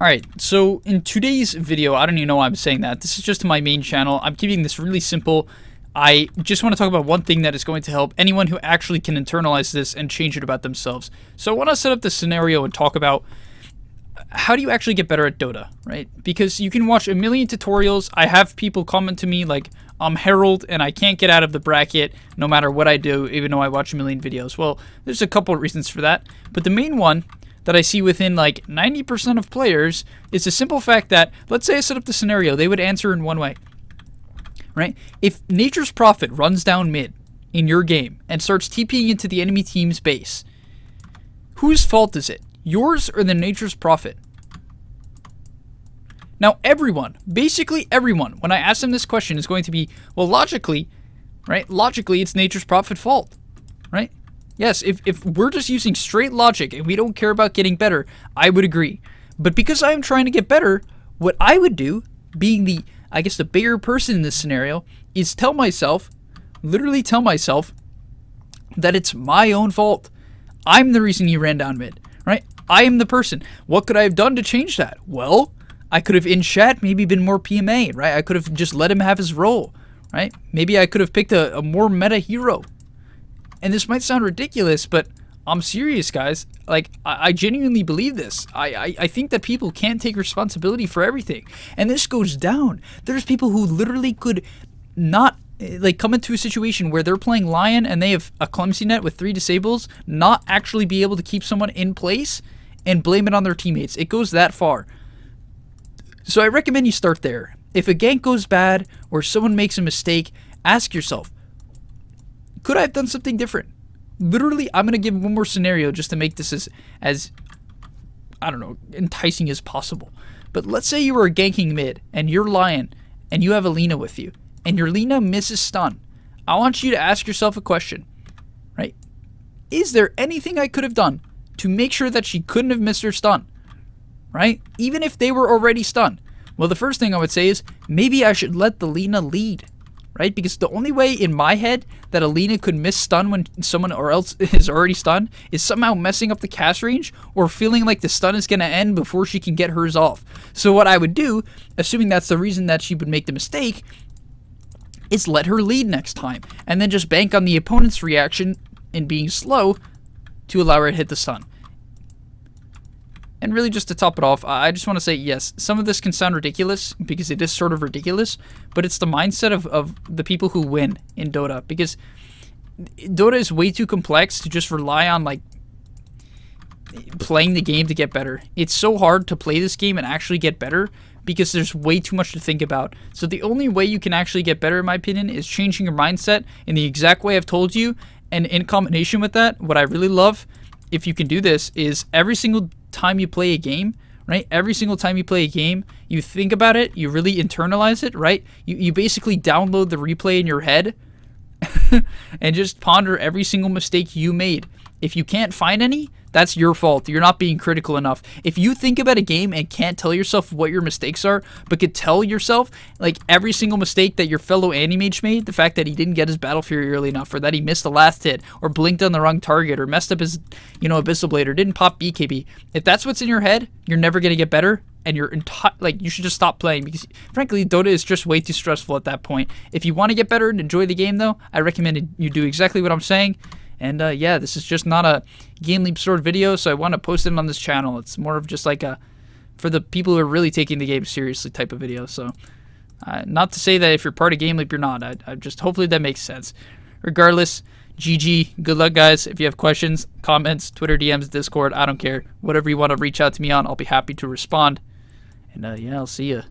Alright, so in today's video, I don't even know why I'm saying that. This is just my main channel. I'm keeping this really simple. I just want to talk about one thing that is going to help anyone who actually can internalize this and change it about themselves. So I want to set up this scenario and talk about how do you actually get better at Dota, right? Because you can watch a million tutorials. I have people comment to me like, I'm Harold and I can't get out of the bracket no matter what I do, even though I watch a million videos. Well, there's a couple of reasons for that. But the main one that I see within like 90% of players is the simple fact that, let's say I set up the scenario, they would answer in one way, right? If Nature's Prophet runs down mid in your game and starts TPing into the enemy team's base, whose fault is it? Yours or the Nature's Prophet? Now everyone, basically everyone, when I ask them this question is going to be, well, logically, right? Logically, it's Nature's Prophet's fault, right? Yes, if we're just using straight logic and we don't care about getting better, I would agree. But because I'm trying to get better, what I would do, being the, I guess, the bigger person in this scenario, is tell myself, literally tell myself, that it's my own fault. I'm the reason he ran down mid, right? I am the person. What could I have done to change that? Well, I could have in chat maybe been more PMA, right? I could have just let him have his role, right? Maybe I could have picked a more meta hero. And this might sound ridiculous, but I'm serious, guys. Like, I genuinely believe this. I think that people can't take responsibility for everything. And this goes down. There's people who literally could not, like, come into a situation where they're playing Lion and they have a clumsy net with 3 disables, not actually be able to keep someone in place and blame it on their teammates. It goes that far. So I recommend you start there. If a gank goes bad or someone makes a mistake, ask yourself, could I have done something different? Literally, I'm going to give one more scenario just to make this as, I don't know, enticing as possible. But let's say you were ganking mid, and you're Lion, and you have a Lina with you, and your Lina misses stun. I want you to ask yourself a question, right? Is there anything I could have done to make sure that she couldn't have missed her stun, right? Even if they were already stunned. Well, the first thing I would say is, maybe I should let the Lina lead, right? Because the only way in my head that Alina could miss stun when someone or else is already stunned is somehow messing up the cast range or feeling like the stun is going to end before she can get hers off. So what I would do, assuming that's the reason that she would make the mistake, is let her lead next time and then just bank on the opponent's reaction in being slow to allow her to hit the stun. And really, just to top it off, I just want to say, yes, some of this can sound ridiculous, because it is sort of ridiculous, but it's the mindset of the people who win in Dota, because Dota is way too complex to just rely on, like, playing the game to get better. It's so hard to play this game and actually get better, because there's way too much to think about. So the only way you can actually get better, in my opinion, is changing your mindset in the exact way I've told you, and in combination with that, what I really love, if you can do this, is every single time you play a game, right? Every single time you play a game, you think about it, you really internalize it, right? You basically download the replay in your head and just ponder every single mistake you made. If you can't find any, that's your fault. You're not being critical enough. If you think about a game and can't tell yourself what your mistakes are, but could tell yourself like every single mistake that your fellow Animage made, the fact that he didn't get his Battle Fury early enough, or that he missed the last hit, or blinked on the wrong target, or messed up his, Abyssal Blade, or didn't pop BKB. If that's what's in your head, you're never gonna get better, and you should just stop playing, because frankly, Dota is just way too stressful at that point. If you want to get better and enjoy the game, though, I recommend you do exactly what I'm saying. And yeah, this is just not a Game Leap Sword video, so I want to post it on this channel. It's more of just like for the people who are really taking the game seriously type of video. So not to say that if you're part of Game Leap, you're not. I just, hopefully that makes sense. Regardless, GG, good luck, guys. If you have questions, comments, Twitter DMs, Discord, I don't care. Whatever you want to reach out to me on, I'll be happy to respond. And yeah, I'll see ya.